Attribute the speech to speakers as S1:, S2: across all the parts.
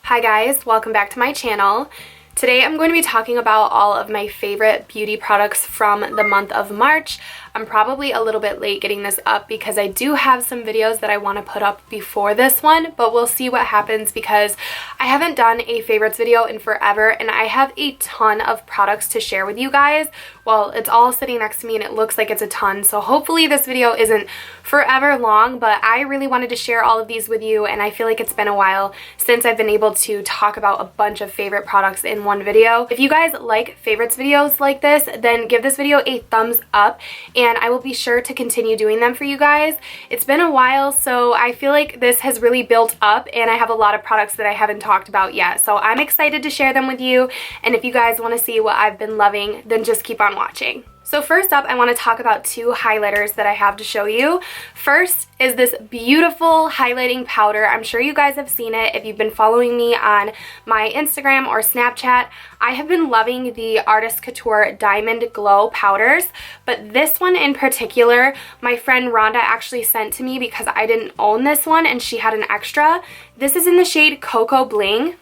S1: Hi guys, welcome back to my channel. Today I'm going to be talking about all of my favorite beauty products from the month of March. I'm probably a little bit late getting this up because I do have some videos that I want to put up before this one, but we'll see what happens because I haven't done a favorites video in forever and I have a ton of products to share with you guys. Well, it's all sitting next to me and it looks like it's a ton, so hopefully this video isn't forever long, but I really wanted to share all of these with you and I feel like it's been a while since I've been able to talk about a bunch of favorite products in one video. If you guys like favorites videos like this, then give this video a thumbs up and I will be sure to continue doing them for you guys. It's been a while, so I feel like this has really built up and I have a lot of products that I haven't talked about yet, so I'm excited to share them with you, and if you guys want to see what I've been loving, then just keep on watching. So first up, I want to talk about two highlighters that I have to show you. First is this beautiful highlighting powder. I'm sure you guys have seen it if you've been following me on my Instagram or Snapchat. I have been loving the Artist Couture Diamond Glow powders, but this one in particular, my friend Rhonda actually sent to me because I didn't own this one and she had an extra. This is in the shade Cocoa Bling.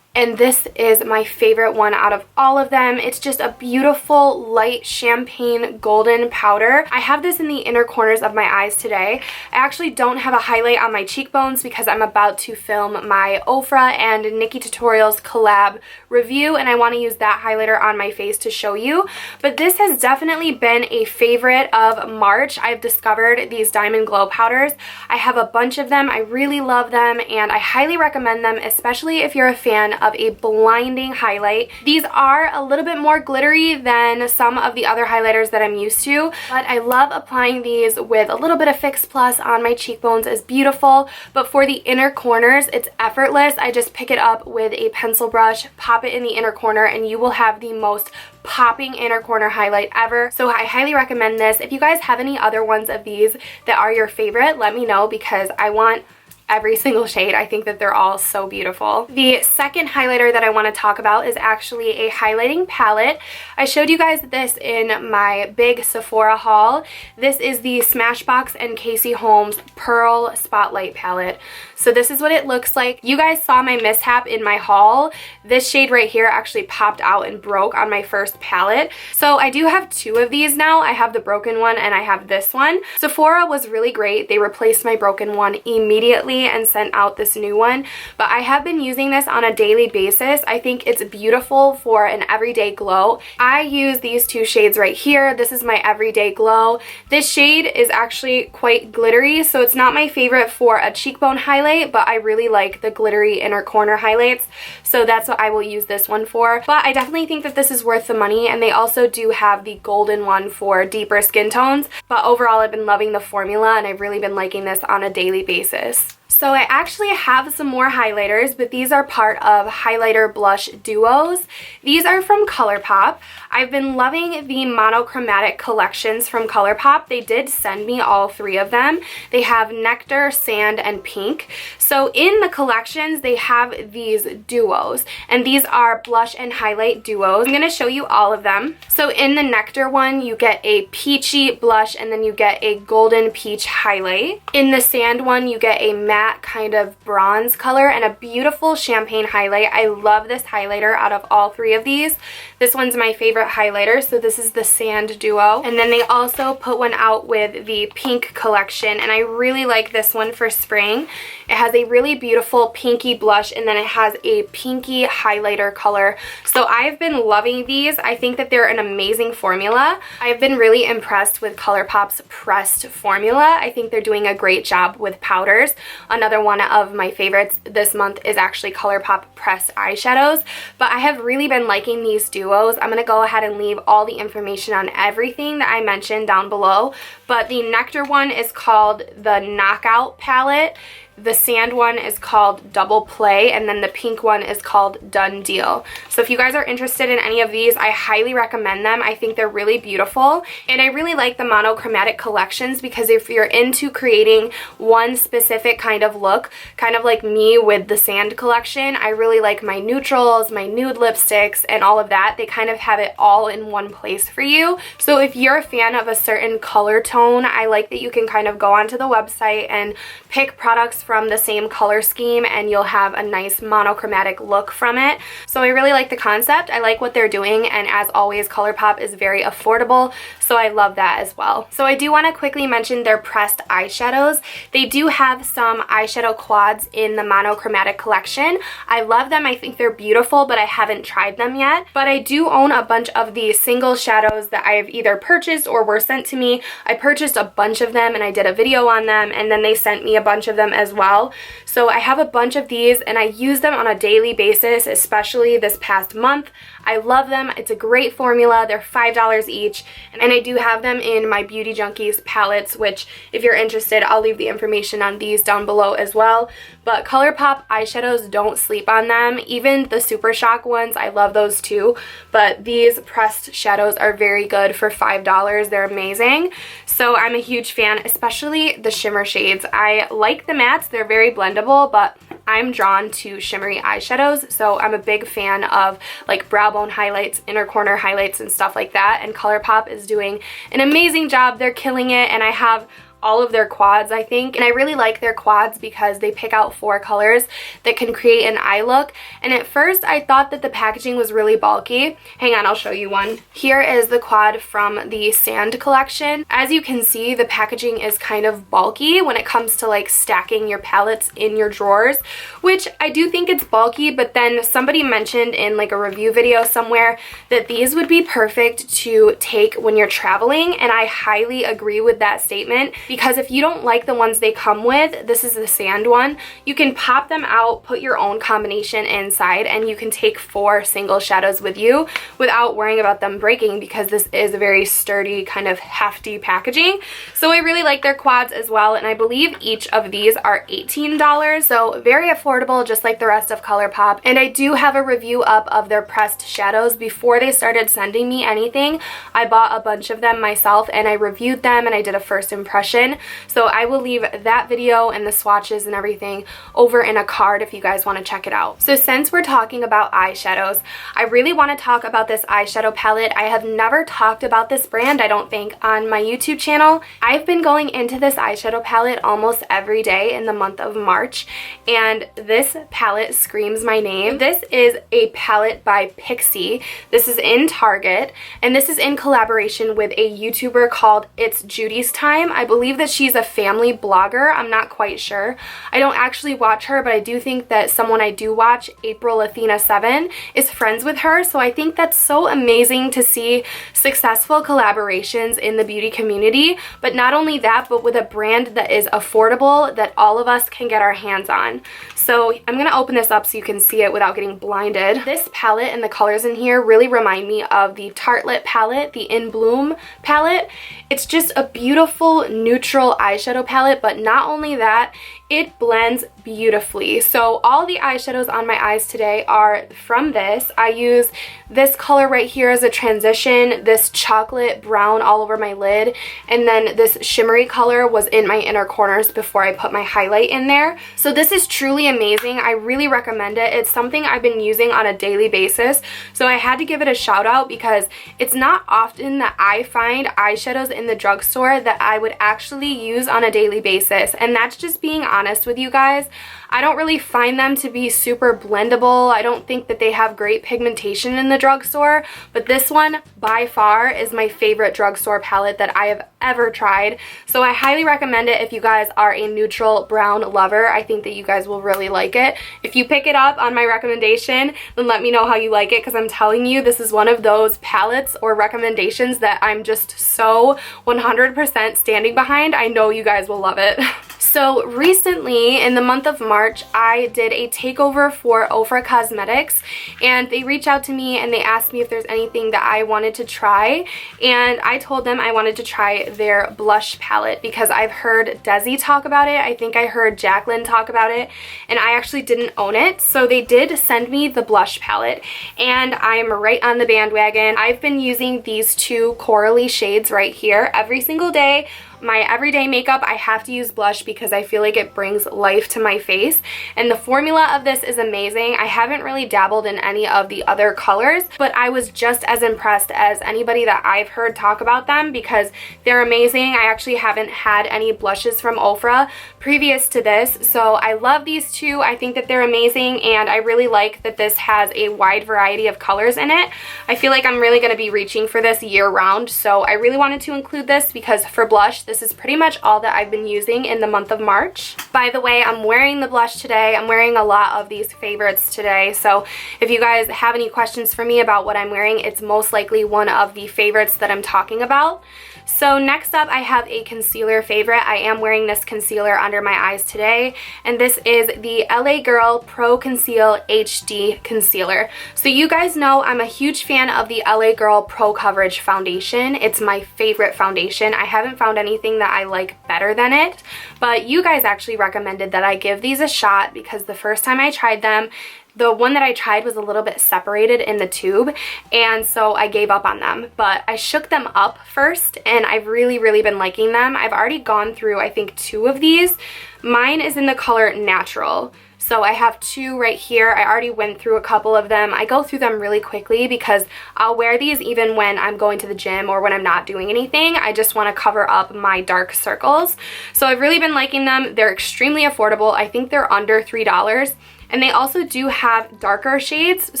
S1: And this is my favorite one out of all of them. It's just a beautiful light champagne golden powder. I have this in the inner corners of my eyes today. I actually don't have a highlight on my cheekbones because I'm about to film my OFRA and Nikki Tutorials collab review and I want to use that highlighter on my face to show you. But this has definitely been a favorite of March. I've discovered these Diamond Glow powders. I have a bunch of them. I really love them and I highly recommend them, especially if you're a fan of a blinding highlight. These are a little bit more glittery than some of the other highlighters that I'm used to, but I love applying these with a little bit of Fix Plus on my cheekbones. Is beautiful, but for the inner corners, it's effortless. I just pick it up with a pencil brush, pop it in the inner corner, and you will have the most popping inner corner highlight ever. So I highly recommend this. If you guys have any other ones of these that are your favorite, let me know because I want every single shade. I think that they're all so beautiful. The second highlighter that I want to talk about is actually a highlighting palette. I showed you guys this in my big Sephora haul. This is the Smashbox and Casey Holmes Pearl Spotlight palette. So this is what it looks like. You guys saw my mishap in my haul. This shade right here actually popped out and broke on my first palette. So I do have two of these now. I have the broken one and I have this one. Sephora was really great. They replaced my broken one immediately and sent out this new one, but I have been using this on a daily basis. I think it's beautiful for an everyday glow. I use these two shades right here. This is my everyday glow. This shade is actually quite glittery, so it's not my favorite for a cheekbone highlight, but I really like the glittery inner corner highlights, so that's what I will use this one for. But I definitely think that this is worth the money, and they also do have the golden one for deeper skin tones, but overall I've been loving the formula and I've really been liking this on a daily basis. So I actually have some more highlighters, but these are part of highlighter blush duos. These are from ColourPop. I've been loving the monochromatic collections from ColourPop. They did send me all three of them. They have Nectar, Sand, and Pink. So in the collections, they have these duos, and these are blush and highlight duos. I'm going to show you all of them. So in the Nectar one, you get a peachy blush, and then you get a golden peach highlight. In the Sand one, you get a matte kind of bronze color and a beautiful champagne highlight. I love this highlighter out of all three of these. This one's my favorite highlighter, so this is the Sand Duo. And then they also put one out with the Pink collection, and I really like this one for spring. It has a really beautiful pinky blush, and then it has a pinky highlighter color. So I've been loving these. I think that they're an amazing formula. I've been really impressed with ColourPop's pressed formula. I think they're doing a great job with powders. Another one of my favorites this month is actually ColourPop pressed eyeshadows, but I have really been liking these duos. I'm going to go ahead and leave all the information on everything that I mentioned down below, but the Nectar one is called the Knockout palette. The Sand one is called Double Play, and then the Pink one is called Done Deal. So if you guys are interested in any of these, I highly recommend them. I think they're really beautiful, and I really like the monochromatic collections because if you're into creating one specific kind of look, kind of like me with the Sand collection, I really like my neutrals, my nude lipsticks, and all of that. They kind of have it all in one place for you. So if you're a fan of a certain color tone, I like that you can kind of go onto the website and pick products from the same color scheme and you'll have a nice monochromatic look from it. So I really like the concept. I like what they're doing, and as always, ColourPop is very affordable, so I love that as well. So I do want to quickly mention their pressed eyeshadows. They do have some eyeshadow quads in the monochromatic collection. I love them. I think they're beautiful, but I haven't tried them yet. But I do own a bunch of the single shadows that I've either purchased or were sent to me. I purchased a bunch of them and I did a video on them, and then they sent me a bunch of them as well. So I have a bunch of these and I use them on a daily basis, especially this past month. I love them. It's a great formula. They're $5 each, and I do have them in my Beauty Junkies palettes, which if you're interested, I'll leave the information on these down below as well. But ColourPop eyeshadows, don't sleep on them. Even the Super Shock ones, I love those too, but these pressed shadows are very good for $5. They're amazing. So I'm a huge fan, especially the shimmer shades. I like the mattes. They're very blendable, but I'm drawn to shimmery eyeshadows, so I'm a big fan of like brow bone highlights, inner corner highlights, and stuff like that, and ColourPop is doing an amazing job. They're killing it, and I have all of their quads, I think, and I really like their quads because they pick out 4 colors that can create an eye look. And at first I thought that the packaging was really bulky. Hang on, I'll show you one. Here is the quad from the Sand collection. As you can see, the packaging is kind of bulky when it comes to like stacking your palettes in your drawers, which I do think it's bulky, but then somebody mentioned in like a review video somewhere that these would be perfect to take when you're traveling, and I highly agree with that statement. Because if you don't like the ones they come with, this is the Sand one, you can pop them out, put your own combination inside, and you can take 4 single shadows with you without worrying about them breaking, because this is a very sturdy, kind of hefty packaging. So I really like their quads as well, and I believe each of these are $18, so very affordable, just like the rest of ColourPop. And I do have a review up of their pressed shadows. Before they started sending me anything, I bought a bunch of them myself and I reviewed them and I did a first impression. So I will leave that video and the swatches and everything over in a card if you guys want to check it out. So since we're talking about eyeshadows, I really want to talk about this eyeshadow palette. I have never talked about this brand, I don't think, on my YouTube channel. I've been going into this eyeshadow palette almost every day in the month of March, and this palette screams my name. This is a palette by Pixie. This is in Target, and this is in collaboration with a YouTuber called It's Judy's Time. I believe that she's a family blogger. I'm not quite sure. I don't actually watch her, but I do think that someone I do watch, April Athena 7, is friends with her. So I think that's so amazing to see successful collaborations in the beauty community. But not only that, but with a brand that is affordable, that all of us can get our hands on. So I'm going to open this up so you can see it without getting blinded. This palette and the colors in here really remind me of the Tartelette palette, the In Bloom palette. It's just a beautiful neutral eyeshadow palette, but not only that, it blends beautifully. So all the eyeshadows on my eyes today are from this. I use this color right here as a transition, this chocolate brown all over my lid, and then this shimmery color was in my inner corners before I put my highlight in there. So this is truly amazing. I really recommend it. It's something I've been using on a daily basis, so I had to give it a shout out because it's not often that I find eyeshadows in the drugstore that I would actually use on a daily basis, and that's just being honest with you guys. I don't really find them to be super blendable. I don't think that they have great pigmentation in the drugstore, but this one by far is my favorite drugstore palette that I have ever tried. So I highly recommend it if you guys are a neutral brown lover. I think that you guys will really like it. If you pick it up on my recommendation, then let me know how you like it, because I'm telling you, this is one of those palettes or recommendations that I'm just so 100% standing behind. I know you guys will love it. So recently, in the month of March, I did a takeover for OFRA Cosmetics, and they reached out to me and they asked me if there's anything that I wanted to try, and I told them I wanted to try their blush palette because I've heard Desi talk about it. I think I heard Jacqueline talk about it, and I actually didn't own it. So they did send me the blush palette, and I'm right on the bandwagon. I've been using these 2 corally shades right here every single day my everyday makeup, I have to use blush because I feel like it brings life to my face. And the formula of this is amazing. I haven't really dabbled in any of the other colors, but I was just as impressed as anybody that I've heard talk about them because they're amazing. I actually haven't had any blushes from OFRA previous to this, so I love these two. I think that they're amazing, and I really like that this has a wide variety of colors in it. I feel like I'm really going to be reaching for this year round, so I really wanted to include this because for blush, this is pretty much all that I've been using in the month of March. By the way, I'm wearing the blush today. I'm wearing a lot of these favorites today, so if you guys have any questions for me about what I'm wearing, it's most likely one of the favorites that I'm talking about. So next up, I have a concealer favorite. I am wearing this concealer under my eyes today, and this is the LA Girl Pro Conceal HD Concealer. So you guys know I'm a huge fan of the LA Girl Pro Coverage Foundation. It's my favorite foundation. I haven't found anything that I like better than it, but you guys actually recommended that I give these a shot because the first time I tried them, the one that I tried was a little bit separated in the tube, and so I gave up on them. But I shook them up first, and I've really been liking them. I've already gone through, I think, 2 of these. Mine is in the color Natural. So I have 2 right here. I already went through a couple of them. I go through them really quickly because I'll wear these even when I'm going to the gym or when I'm not doing anything. I just want to cover up my dark circles. So I've really been liking them. They're extremely affordable. I think they're under $3. And they also do have darker shades,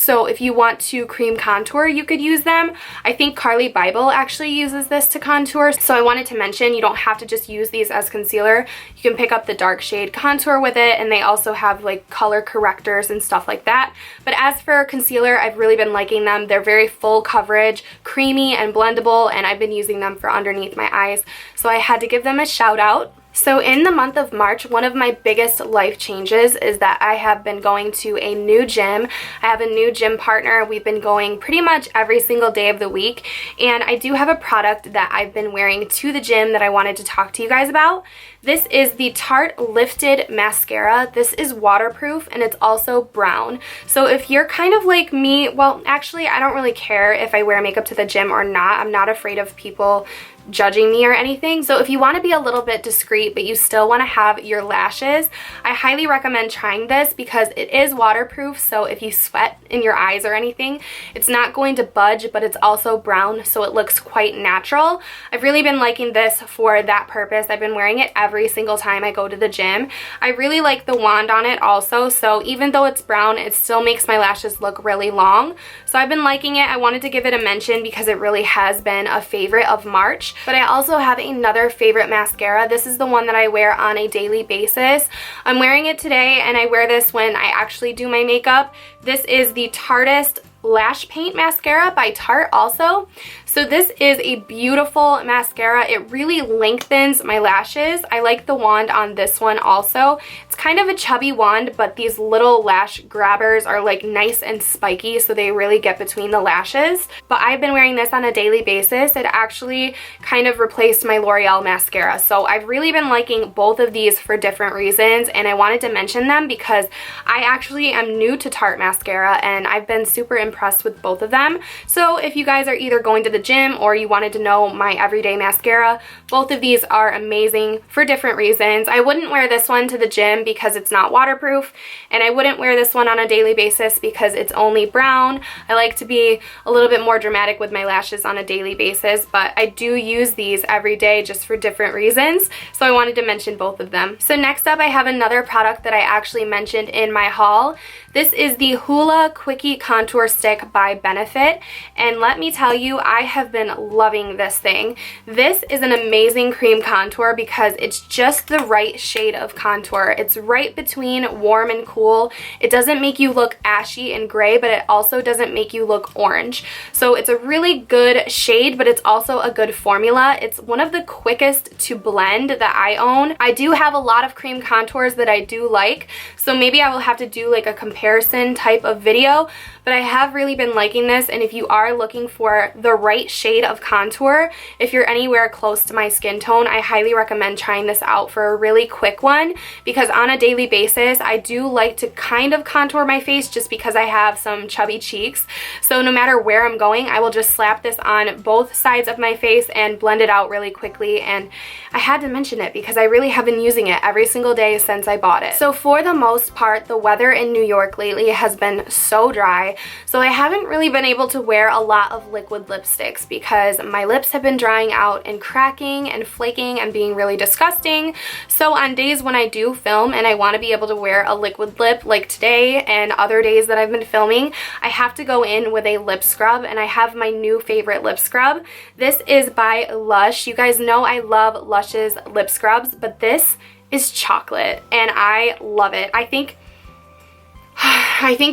S1: so if you want to cream contour, you could use them. I think Carly Bible actually uses this to contour, so I wanted to mention you don't have to just use these as concealer. You can pick up the dark shade contour with it, and they also have like color correctors and stuff like that. But as for concealer, I've really been liking them. They're very full coverage, creamy and blendable, and I've been using them for underneath my eyes, so I had to give them a shout out. So in the month of March, one of my biggest life changes is that I have been going to a new gym. I have a new gym partner. We've been going pretty much every single day of the week, and I do have a product that I've been wearing to the gym that I wanted to talk to you guys about. This is the Tarte Lifted Mascara. This is waterproof and it's also brown. So if you're kind of like me, well, actually, I don't really care if I wear makeup to the gym or not. I'm not afraid of people judging me or anything. So if you want to be a little bit discreet but you still want to have your lashes, I highly recommend trying this because it is waterproof, so if you sweat in your eyes or anything, it's not going to budge, but it's also brown, so it looks quite natural. I've really been liking this for that purpose. I've been wearing it every single time I go to the gym. I really like the wand on it also, so even though it's brown, it still makes my lashes look really long. So I've been liking it. I wanted to give it a mention because it really has been a favorite of March. But I also have another favorite mascara. This is the one that I wear on a daily basis. I'm wearing it today, and I wear this when I actually do my makeup. This is the Tarteist Lash Paint Mascara by Tarte also. So this is a beautiful mascara. It really lengthens my lashes. I like the wand on this one also. It's kind of a chubby wand, but these little lash grabbers are like nice and spiky, so they really get between the lashes. But I've been wearing this on a daily basis. It actually kind of replaced my L'Oreal mascara. So I've really been liking both of these for different reasons, and I wanted to mention them because I actually am new to Tarte mascara, and I've been super impressed with both of them. So if you guys are either going to the gym or you wanted to know my everyday mascara, both of these are amazing for different reasons. I wouldn't wear this one to the gym because it's not waterproof, and I wouldn't wear this one on a daily basis because it's only brown. I like to be a little bit more dramatic with my lashes on a daily basis, but I do use these every day just for different reasons, so I wanted to mention both of them. So next up, I have another product that I actually mentioned in my haul. This is the Hoola Quickie Contour Stick by Benefit, and let me tell you, I have been loving this thing. This is an amazing cream contour because it's just the right shade of contour. It's right between warm and cool. It doesn't make you look ashy and gray, but it also doesn't make you look orange. So it's a really good shade, but it's also a good formula. It's one of the quickest to blend that I own. I do have a lot of cream contours that I do like, so maybe I will have to do like a comparison type of video, but I have really been liking this, and if you are looking for the right right shade of contour. If you're anywhere close to my skin tone, I highly recommend trying this out for a really quick one, because on a daily basis, I do like to kind of contour my face just because I have some chubby cheeks. So no matter where I'm going, I will just slap this on both sides of my face and blend it out really quickly. And I had to mention it because I really have been using it every single day since I bought it. So for the most part, the weather in New York lately has been so dry, so I haven't really been able to wear a lot of liquid lipsticks because my lips have been drying out and cracking and flaking and being really disgusting. So on days when I do film and I want to be able to wear a liquid lip like today and other days that I've been filming, I have to go in with a lip scrub, and I have my new favorite lip scrub. This is by Lush. You guys know I love Lush's lip scrubs, but this is chocolate and I love it. I think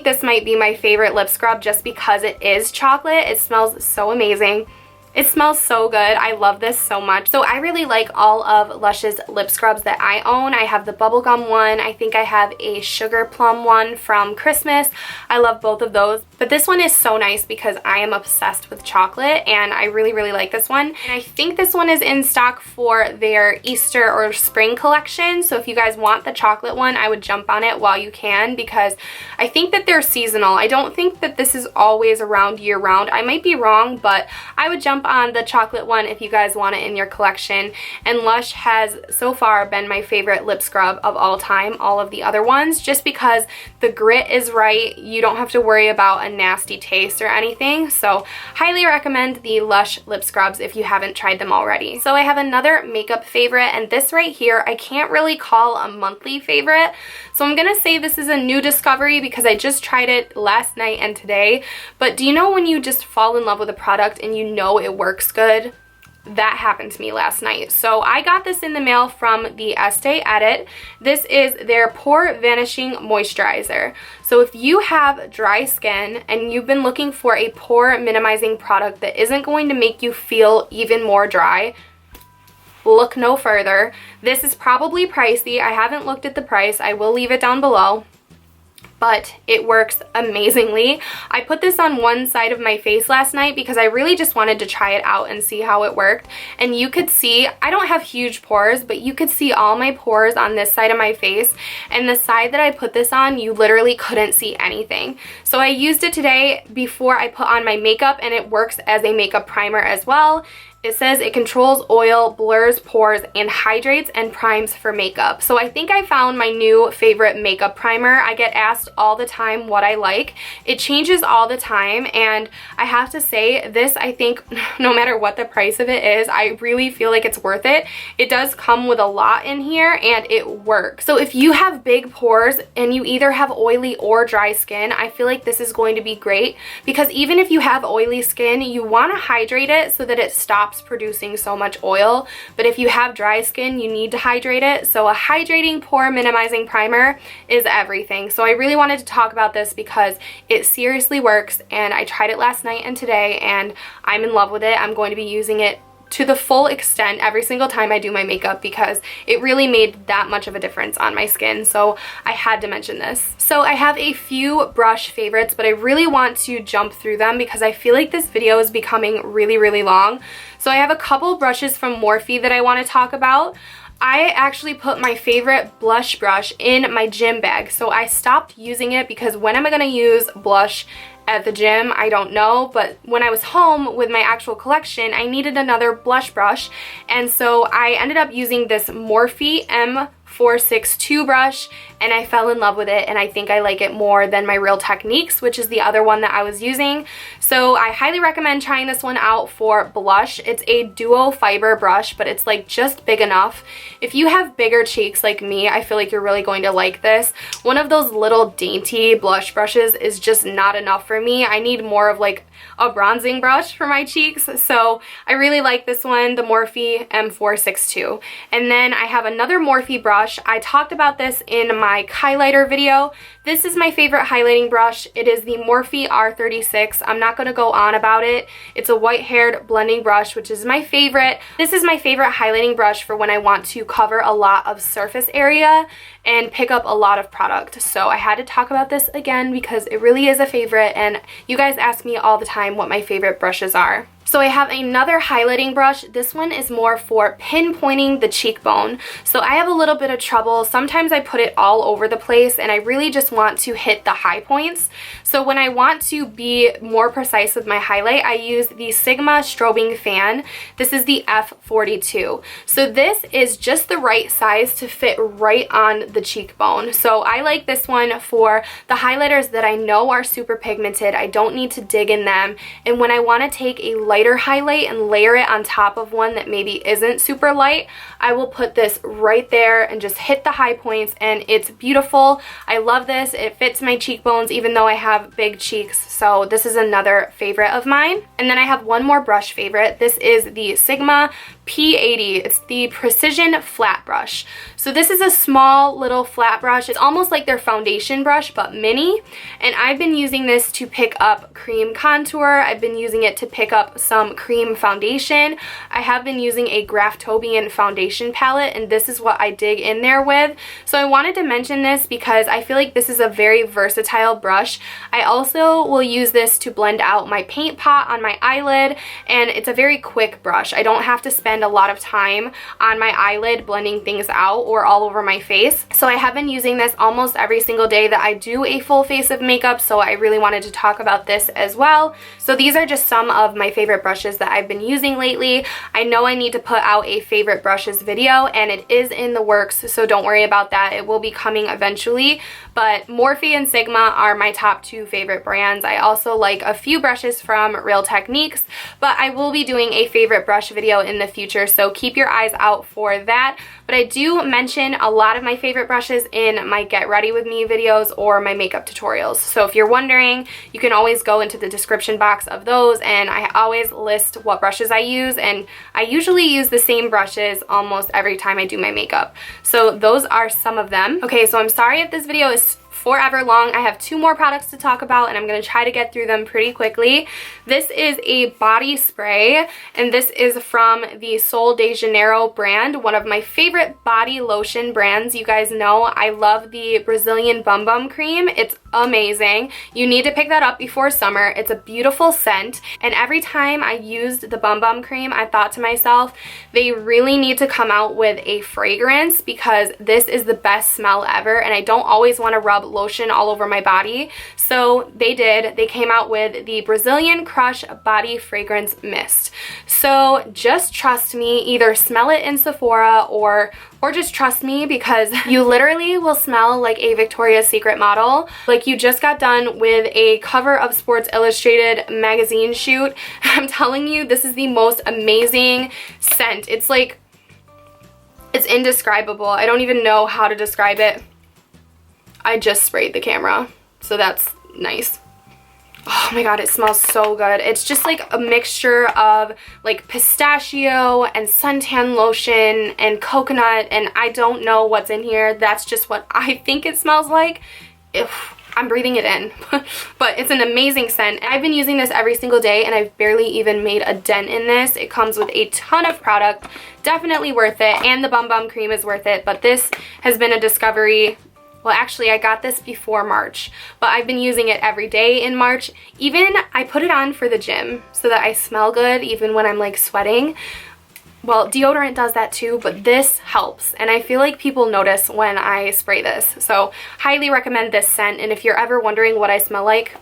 S1: this might be my favorite lip scrub just because it is chocolate. It smells so amazing. It smells so good. I love this so much. So I really like all of Lush's lip scrubs that I own. I have the bubblegum one. I think I have a sugar plum one from Christmas. I love both of those. But this one is so nice because I am obsessed with chocolate and I really, really like this one. And I think this one is in stock for their Easter or spring collection. So if you guys want the chocolate one, I would jump on it while you can because I think that they're seasonal. I don't think that this is always around year round. I might be wrong, but I would jump on the chocolate one if you guys want it in your collection. And Lush has so far been my favorite lip scrub of all time, all of the other ones, just because the grit is right. You don't have to worry about a nasty taste or anything. So highly recommend the Lush lip scrubs if you haven't tried them already. So I have another makeup favorite, and this right here I can't really call a monthly favorite. So I'm gonna say this is a new discovery because I just tried it last night and today. But do you know when you just fall in love with a product and you know it works good? That happened to me last night. So I got this in the mail from the Estee Edit. This is their Pore Vanishing Moisturizer. So if you have dry skin and you've been looking for a pore minimizing product that isn't going to make you feel even more dry, look no further. This is probably pricey. I haven't looked at the price. I will leave it down below. But it works amazingly. I put this on one side of my face last night because I really just wanted to try it out and see how it worked. And you could see, I don't have huge pores, but you could see all my pores on this side of my face. And the side that I put this on, you literally couldn't see anything. So I used it today before I put on my makeup, and it works as a makeup primer as well. It says it controls oil, blurs pores, and hydrates and primes for makeup. So I think I found my new favorite makeup primer. I get asked all the time what I like. It changes all the time, and I have to say this, I think no matter what the price of it is, I really feel like it's worth it. It does come with a lot in here and it works. So if you have big pores and you either have oily or dry skin, I feel like this is going to be great because even if you have oily skin, you want to hydrate it so that it stops producing so much oil. But if you have dry skin, you need to hydrate it. So a hydrating pore minimizing primer is everything. So I really wanted to talk about this because it seriously works, and I tried it last night and today and I'm in love with it. I'm going to be using it to the full extent every single time I do my makeup because it really made that much of a difference on my skin. So I had to mention this. So I have a few brush favorites, but I really want to jump through them because I feel like this video is becoming really, really long. So I have a couple brushes from Morphe that I want to talk about. I actually put my favorite blush brush in my gym bag. So I stopped using it because when am I going to use blush at the gym? I don't know, but when I was home with my actual collection, I needed another blush brush, and so I ended up using this Morphe M462 brush, and I fell in love with it, and I think I like it more than my Real Techniques, which is the other one that I was using. So I highly recommend trying this one out for blush. It's a duo fiber brush, but it's like just big enough. If you have bigger cheeks like me, I feel like you're really going to like this. One of those little dainty blush brushes is just not enough for me. I need more of like a bronzing brush for my cheeks. So I really like this one, the Morphe M462. And then I have another Morphe brush. I talked about this in my highlighter video. This is my favorite highlighting brush. It is the Morphe R36. I'm not going to go on about it. It's a white-haired blending brush, which is my favorite. This is my favorite highlighting brush for when I want to cover a lot of surface area and pick up a lot of product. So I had to talk about this again because it really is a favorite, and you guys ask me all the time what my favorite brushes are. So I have another highlighting brush. This one is more for pinpointing the cheekbone. So I have a little bit of trouble. Sometimes I put it all over the place and I really just want to hit the high points. So when I want to be more precise with my highlight, I use the Sigma Strobing Fan. This is the F42. So this is just the right size to fit right on the cheekbone. So I like this one for the highlighters that I know are super pigmented. I don't need to dig in them. And when I want to take a lighter highlight and layer it on top of one that maybe isn't super light, I will put this right there and just hit the high points, and it's beautiful. I love this. It fits my cheekbones even though I have big cheeks, so this is another favorite of mine. And then I have one more brush favorite. This is the Sigma P80. It's the Precision Flat Brush. So this is a small little flat brush. It's almost like their foundation brush but mini, and I've been using this to pick up cream contour. I've been using it to pick up some cream foundation. I have been using a Graftobian foundation palette, and this is what I dig in there with. So I wanted to mention this because I feel like this is a very versatile brush. I also will use this to blend out my paint pot on my eyelid, and it's a very quick brush. I don't have to spend a lot of time on my eyelid blending things out or all over my face. So I have been using this almost every single day that I do a full face of makeup, so I really wanted to talk about this as well. So these are just some of my favorite brushes that I've been using lately. I know I need to put out a favorite brushes video, and it is in the works, so don't worry about that. It will be coming eventually, but Morphe and Sigma are my top two favorite brands. I also like a few brushes from Real Techniques, but I will be doing a favorite brush video in the future, so keep your eyes out for that. But I do mention a lot of my favorite brushes in my Get Ready With Me videos or my makeup tutorials. So if you're wondering, you can always go into the description box of those, and I always list what brushes I use, and I usually use the same brushes almost every time I do my makeup. So those are some of them. Okay, so I'm sorry if this video is forever long. I have two more products to talk about, and I'm going to try to get through them pretty quickly. This is a body spray, and this is from the Sol de Janeiro brand, one of my favorite body lotion brands. You guys know I love the Brazilian Bum Bum Cream. It's amazing. You need to pick that up before summer. It's a beautiful scent, and every time I used the Bum Bum Cream, I thought to myself, they really need to come out with a fragrance because this is the best smell ever, and I don't always want to rub lotion all over my body. So they did. They came out with the Brazilian Crush Body Fragrance Mist. So just trust me, either smell it in Sephora or just trust me, because you literally will smell like a Victoria's Secret model, like you just got done with a cover of Sports Illustrated magazine shoot. I'm telling you, this is the most amazing scent. It's like, it's indescribable. I don't even know how to describe it. I just sprayed the camera, so that's nice. Oh my god, it smells so good. It's just like a mixture of like pistachio and suntan lotion and coconut, and I don't know what's in here. That's just what I think it smells like. I'm breathing it in. But it's an amazing scent. I've been using this every single day, and I've barely even made a dent in this. It comes with a ton of product. Definitely worth it, and the Bum Bum Cream is worth it, but this has been a discovery. Well, actually, I got this before March, but I've been using it every day in March. Even I put it on for the gym so that I smell good even when I'm like sweating. Well, deodorant does that too, but this helps, and I feel like people notice when I spray this. So highly recommend this scent, and if you're ever wondering what I smell like,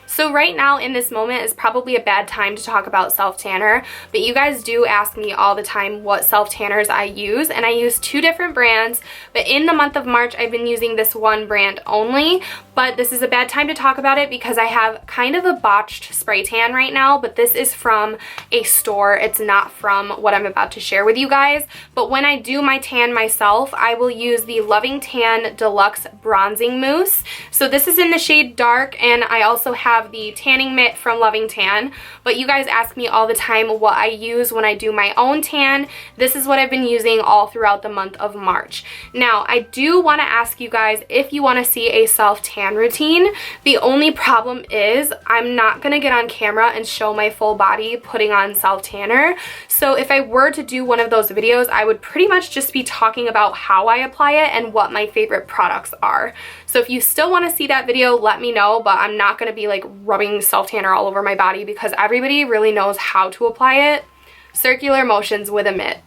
S1: so right now in this moment is probably a bad time to talk about self-tanner, but you guys do ask me all the time what self-tanners I use, and I use two different brands, but in the month of March I've been using this one brand only. But this is a bad time to talk about it because I have kind of a botched spray tan right now, but this is from a store. It's not from what I'm about to share with you guys. But when I do my tan myself, I will use the Loving Tan Deluxe Bronzing Mousse. So this is in the shade Dark, and I also have the tanning mitt from Loving Tan. But you guys ask me all the time what I use when I do my own tan. This is what I've been using all throughout the month of March. Now, I do want to ask you guys if you want to see a self-tan routine. The only problem is I'm not going to get on camera and show my full body putting on self-tanner. So if I were to do one of those videos, I would pretty much just be talking about how I apply it and what my favorite products are. So if you still want to see that video, let me know, but I'm not going to be like rubbing self-tanner all over my body because everybody really knows how to apply it. Circular motions with a mitt.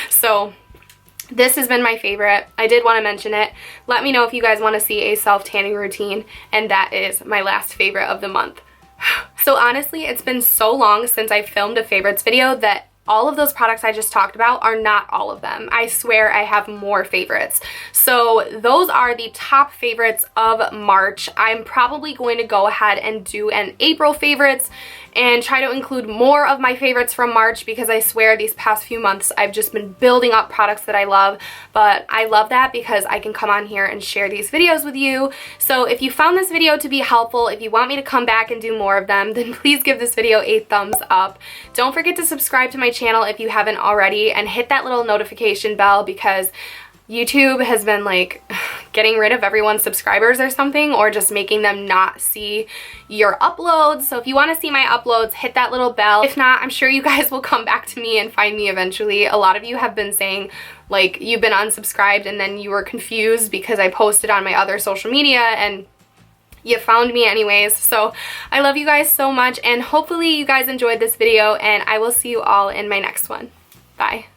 S1: So this has been my favorite. I did want to mention it. Let me know if you guys want to see a self-tanning routine, and that is my last favorite of the month. So honestly, it's been so long since I filmed a favorites video that all of those products I just talked about are not all of them. I swear I have more favorites. So those are the top favorites of March. I'm probably going to go ahead and do an April favorites and try to include more of my favorites from March, because I swear these past few months I've just been building up products that I love. But I love that because I can come on here and share these videos with you. So if you found this video to be helpful, if you want me to come back and do more of them, then please give this video a thumbs up. Don't forget to subscribe to my channel if you haven't already, and hit that little notification bell, because YouTube has been like getting rid of everyone's subscribers or something, or just making them not see your uploads. So if you want to see my uploads, hit that little bell. If not, I'm sure you guys will come back to me and find me eventually. A lot of you have been saying like you've been unsubscribed and then you were confused because I posted on my other social media and you found me anyways. So I love you guys so much, and hopefully you guys enjoyed this video, and I will see you all in my next one. Bye.